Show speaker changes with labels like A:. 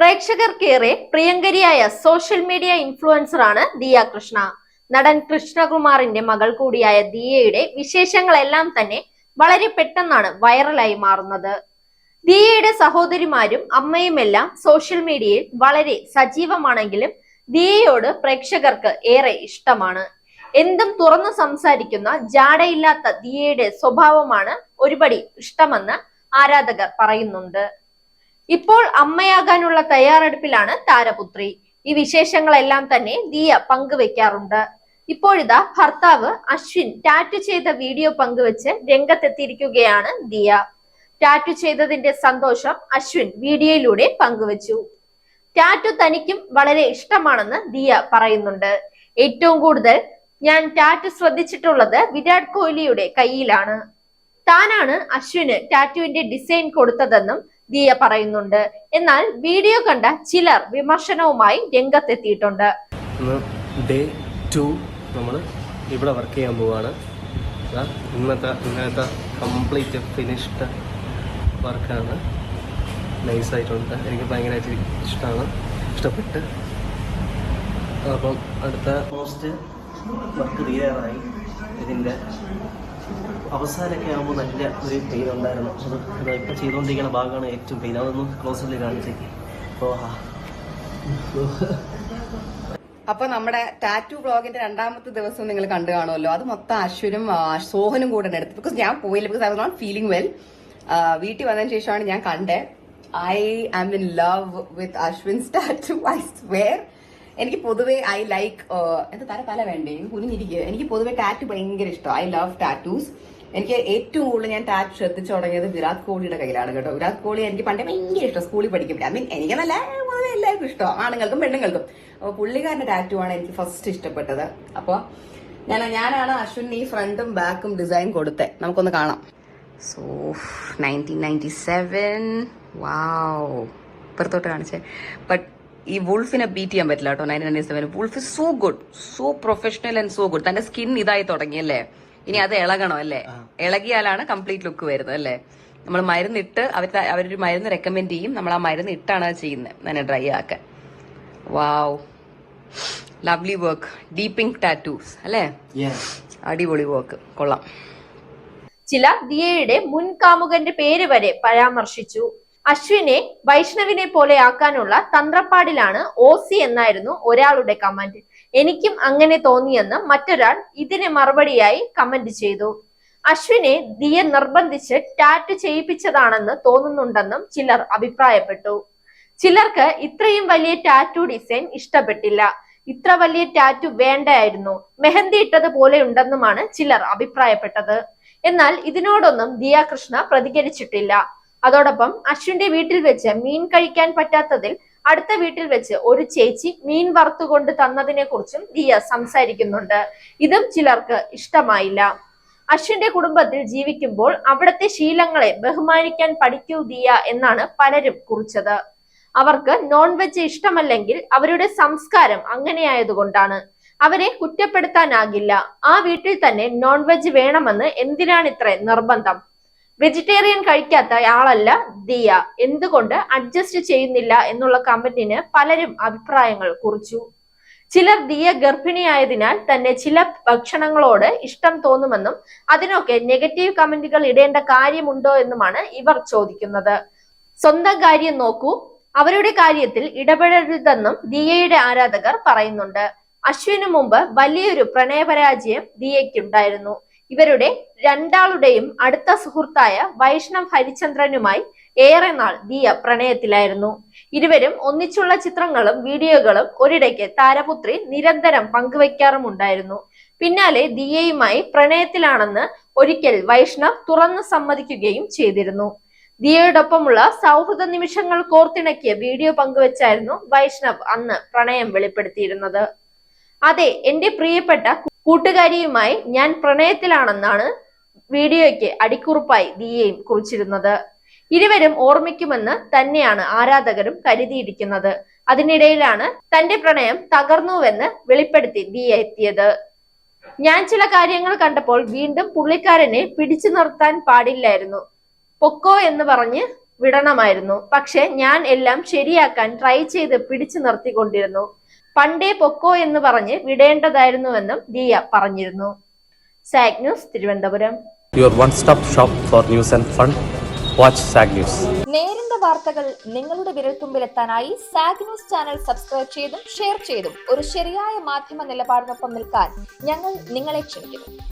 A: പ്രേക്ഷകർക്കേറെ പ്രിയങ്കരിയായ social media ഇൻഫ്ലുവൻസറാണ് Diya Krishna. നടൻ കൃഷ്ണകുമാറിന്റെ മകൾ കൂടിയായ ദിയയുടെ വിശേഷങ്ങളെല്ലാം തന്നെ വളരെ പെട്ടെന്നാണ് വൈറലായി മാറുന്നത്. ദിയയുടെ സഹോദരിമാരും അമ്മയുമെല്ലാം സോഷ്യൽ മീഡിയയിൽ വളരെ സജീവമാണെങ്കിലും ദിയയോട് പ്രേക്ഷകർക്ക് ഏറെ ഇഷ്ടമാണ്. എന്തും തുറന്നു സംസാരിക്കുന്ന ജാടയില്ലാത്ത ദിയയുടെ സ്വഭാവമാണ് ഒരുപടി ഇഷ്ടമെന്ന് ആരാധകർ പറയുന്നുണ്ട്. ഇപ്പോൾ അമ്മയാകാനുള്ള തയ്യാറെടുപ്പിലാണ് താരപുത്രി. ഈ വിശേഷങ്ങളെല്ലാം തന്നെ ദിയ പങ്കുവെക്കാറുണ്ട്. ഇപ്പോഴിതാ ഭർത്താവ് അശ്വിൻ ടാറ്റു ചെയ്ത വീഡിയോ പങ്കുവെച്ച് രംഗത്തെത്തിയിരിക്കുകയാണ് ദിയ. ടാറ്റു ചെയ്തതിന്റെ സന്തോഷം അശ്വിൻ വീഡിയോയിലൂടെ പങ്കുവച്ചു. ടാറ്റു തനിക്കും വളരെ ഇഷ്ടമാണെന്ന് ദിയ പറയുന്നുണ്ട്. ഏറ്റവും കൂടുതൽ ഞാൻ ടാറ്റു ശ്രദ്ധിച്ചിട്ടുള്ളത് വിരാട് കോഹ്ലിയുടെ കയ്യിലാണ്. താനാണ് അശ്വിന് ടാറ്റുവിന്റെ ഡിസൈൻ കൊടുത്തതെന്നും ദിയ പറയുന്നുണ്ട്. എന്നാൽ വീഡിയോ കണ്ട ചിലർ വിമർശനവുമായി രംഗത്തെത്തിയിട്ടുണ്ട്.
B: ഡേ 2 നമ്മൾ ഇവിടെ വർക്ക് ചെയ്യാൻ പോവാണ്. ഇന്നത്തെ കംപ്ലീറ്റ് ഫിനിഷ്ഡ് വർക്കാണ്. നൈസായിട്ടുണ്ട്. എനിക്ക് ഭയങ്കരമായിട്ട് ഇഷ്ടപ്പെട്ട്. അപ്പം അടുത്ത പോസ്റ്റ് വർക്ക് തീരാറായി. ഇതിൻ്റെ അവസാനമൊക്കെ ആകുമ്പോൾ നല്ല ഒരു പെയിൻ ഉണ്ടായിരുന്നു. അത് ഇപ്പം ചെയ്തുകൊണ്ടിരിക്കുന്ന ഭാഗമാണ് ഏറ്റവും പെയിൻ. അതൊന്ന് ക്ലോസപ്പിൽ കാണിച്ചേക്ക്.
C: അപ്പൊ നമ്മുടെ ടാറ്റു ബ്ലോഗിന്റെ 2ാമത്തെ ദിവസം നിങ്ങൾ കണ്ടു കാണുമല്ലോ. അത് മൊത്തം അശ്വിനും സോഹനും കൂടെ എടുത്തു. ബിക്കോസ് ഞാൻ പോയില്ല, because I was not feeling well. വീട്ടിൽ വന്നതിന് ശേഷമാണ് ഞാൻ കണ്ടത്. I am in love with Ashwin's tattoo, I swear. എനിക്ക് പൊതുവെ ഐ ലൈക്ക് എന്താ തല വേണ്ടേ കുനിഞ്ഞിരിക്കുക. എനിക്ക് പൊതുവെ ടാറ്റു ഭയങ്കര ഇഷ്ടം. I love tattoos. എനിക്ക് ഏറ്റവും കൂടുതൽ ഞാൻ ടാറ്റു ശ്രദ്ധിച്ചു തുടങ്ങിയത് വിരാട് കോഹ്ലിയുടെ കയ്യിലാണ് കേട്ടോ. വിരാട് കോഹ്ലി എനിക്ക് പണ്ടേ ഭയങ്കര ഇഷ്ടം. സ്കൂളിൽ പഠിക്കുമ്പോൾ എനിക്ക് നല്ല പൊതുവെ എല്ലാവർക്കും ഇഷ്ടം, ആണുങ്ങൾക്കും പെണ്ണുങ്ങൾക്കും. അപ്പോൾ പുള്ളിക്കാരന്റെ ടാറ്റു ആണ് എനിക്ക് ഫസ്റ്റ് ഇഷ്ടപ്പെട്ടത്. അപ്പോൾ ഞാനാണ് അശ്വിൻ ഈ ഫ്രണ്ടും ബാക്കും ഡിസൈൻ കൊടുത്തത്. നമുക്കൊന്ന് കാണാം. സോ 1997 വാവ്, ഇപ്പുറത്തോട്ട് കാണിച്ചേ. ബട്ട് ഈ വുൾഫിനെ ബീറ്റ് ചെയ്യാൻ പറ്റില്ല കേട്ടോ. 1997 wolf so good, so professional and so good. തന്റെ സ്കിൻ ഇതായി തുടങ്ങിയല്ലേ, ഇനി അത് ഇളകണം അല്ലേ. ഇളകിയാലാണ് കംപ്ലീറ്റ് ലുക്ക് വരുന്നത് അല്ലേ. നമ്മൾ മരുന്നിട്ട് അവരൊരു മരുന്ന് റെക്കമെൻഡ് ചെയ്യും. നമ്മൾ ആ മരുന്ന് ഇട്ടാണ് അത് ചെയ്യുന്നത്, തന്നെ ഡ്രൈ ആക്കാൻ. വാവ്, ലവ്ലി വർക്ക്. ഡീപ്പിംഗ് ടാറ്റൂസ് അല്ലേ, അടിപൊളി വർക്ക്, കൊള്ളാം.
A: ചിലർ ദിയയുടെ മുൻ കാമുകന്റെ പേര് വരെ പരാമർശിച്ചു. അശ്വിനെ വൈഷ്ണവിനെ പോലെ ആക്കാനുള്ള തന്ത്രപ്പാടിലാണ് ഓസി എന്നായിരുന്നു ഒരാളുടെ കമന്റ്. എനിക്കും അങ്ങനെ തോന്നിയെന്ന് മറ്റൊരാൾ ഇതിന് മറുപടിയായി കമന്റ് ചെയ്തു. അശ്വിനെ ദിയ നിർബന്ധിച്ച് ടാറ്റു ചെയ്യിപ്പിച്ചതാണെന്ന് തോന്നുന്നുണ്ടെന്നും ചിലർ അഭിപ്രായപ്പെട്ടു. ചിലർക്ക് ഇത്രയും വലിയ ടാറ്റു ഡിസൈൻ ഇഷ്ടപ്പെട്ടില്ല. ഇത്ര വലിയ ടാറ്റു വേണ്ടായിരുന്നു, മെഹന്തി ഇട്ടത് പോലെ ഉണ്ടെന്നുമാണ് ചിലർ അഭിപ്രായപ്പെട്ടത്. എന്നാൽ ഇതിനോടൊന്നും ദിയ കൃഷ്ണ പ്രതികരിച്ചിട്ടില്ല. അതോടൊപ്പം അശ്വിന്റെ വീട്ടിൽ വെച്ച് മീൻ കഴിക്കാൻ പറ്റാത്തതിൽ അടുത്ത വീട്ടിൽ വെച്ച് ഒരു ചേച്ചി മീൻ വറുത്തുകൊണ്ട് തന്നതിനെ കുറിച്ചും ദിയ സംസാരിക്കുന്നുണ്ട്. ഇതും ചിലർക്ക് ഇഷ്ടമായില്ല. അശ്വിന്റെ കുടുംബത്തിൽ ജീവിക്കുമ്പോൾ അവിടുത്തെ ശീലങ്ങളെ ബഹുമാനിക്കാൻ പഠിക്കൂ ദിയ എന്നാണ് പലരും കുറിച്ചത്. അവർക്ക് നോൺ വെജ് ഇഷ്ടമല്ലെങ്കിൽ അവരുടെ സംസ്കാരം അങ്ങനെയായതുകൊണ്ടാണ്. അവരെ കുറ്റപ്പെടുത്താനാകില്ല. ആ വീട്ടിൽ തന്നെ നോൺ വെജ് വേണമെന്ന് എന്തിനാണിത്ര നിർബന്ധം? വെജിറ്റേറിയൻ കഴിക്കാത്ത ആളല്ല ദിയ, എന്തുകൊണ്ട് അഡ്ജസ്റ്റ് ചെയ്യുന്നില്ല എന്നുള്ള കമന്റിന് പലരും അഭിപ്രായങ്ങൾ കുറിച്ചു. ചിലർ ദിയ ഗർഭിണിയായതിനാൽ തന്നെ ചില ഭക്ഷണങ്ങളോട് ഇഷ്ടം തോന്നുമെന്നും അതിനൊക്കെ നെഗറ്റീവ് കമന്റുകൾ ഇടേണ്ട കാര്യമുണ്ടോ എന്നുമാണ് ഇവർ ചോദിക്കുന്നത്. സ്വന്തം കാര്യം നോക്കൂ, അവരുടെ കാര്യത്തിൽ ഇടപെടരുതെന്നും ദിയയുടെ ആരാധകർ പറയുന്നുണ്ട്. അശ്വിനു മുമ്പ് വലിയൊരു പ്രണയപരാജയം ദിയയ്ക്കുണ്ടായിരുന്നു. ഇവരുടെ രണ്ടാളുടെയും അടുത്ത സുഹൃത്തായ വൈഷ്ണവ് ഹരിചന്ദ്രനുമായി ഏറെ നാൾ ദിയ പ്രണയത്തിലായിരുന്നു. ഇരുവരും ഒന്നിച്ചുള്ള ചിത്രങ്ങളും വീഡിയോകളും ഒരിടയ്ക്ക് താരപുത്രി നിരന്തരം പങ്കുവയ്ക്കാറുമുണ്ടായിരുന്നു. പിന്നാലെ ദിയയുമായി പ്രണയത്തിലാണെന്ന് ഒരിക്കൽ വൈഷ്ണവ് തുറന്നു സമ്മതിക്കുകയും ചെയ്തിരുന്നു. ദിയയോടൊപ്പമുള്ള സൗഹൃദ നിമിഷങ്ങൾ കോർത്തിണക്കിയ വീഡിയോ പങ്കുവച്ചായിരുന്നു വൈഷ്ണവ് അന്ന് പ്രണയം വെളിപ്പെടുത്തിയിരുന്നത്. അതെ, എന്റെ പ്രിയപ്പെട്ട കൂട്ടുകാരിയുമായി ഞാൻ പ്രണയത്തിലാണെന്നാണ് വീഡിയോയ്ക്ക് അടിക്കുറിപ്പായി ദിയയും കുറിച്ചിരുന്നത്. ഇരുവരും ഓർമ്മിക്കുമെന്ന് തന്നെയാണ് ആരാധകരും കരുതിയിരിക്കുന്നത്. അതിനിടയിലാണ് തന്റെ പ്രണയം തകർന്നുവെന്ന് വെളിപ്പെടുത്തി ദിയ എത്തിയത്. ഞാൻ ചില കാര്യങ്ങൾ കണ്ടപ്പോൾ വീണ്ടും പുള്ളിക്കാരനെ പിടിച്ചു നിർത്താൻ പാടില്ലായിരുന്നു, പൊക്കോ എന്ന് പറഞ്ഞ് വിടണമായിരുന്നു. പക്ഷെ ഞാൻ എല്ലാം ശരിയാക്കാൻ ട്രൈ ചെയ്ത് പിടിച്ചു നിർത്തിക്കൊണ്ടിരുന്നു. പണ്ടേ പൊക്കോ എന്ന് പറഞ്ഞ് വിടേണ്ടതായിരുന്നുവെന്നും ദിയ പറഞ്ഞിരുന്നു. Zag news, Thiruvananthapuram.
B: Your one-stop shop for news and fun. Watch SAG News.
D: നേരിന്റെ വാർത്തകൾ നിങ്ങളുടെ വിരൽത്തുമ്പിലെത്താനായി സാഗ് ന്യൂസ് ചാനൽ സബ്സ്ക്രൈബ് ചെയ്തും ഷെയർ ചെയ്തും ഒരു ശരിയായ മാധ്യമ നിലപാടിനൊപ്പം നിൽക്കാൻ ഞങ്ങൾ നിങ്ങളെ ക്ഷണിക്കുന്നു.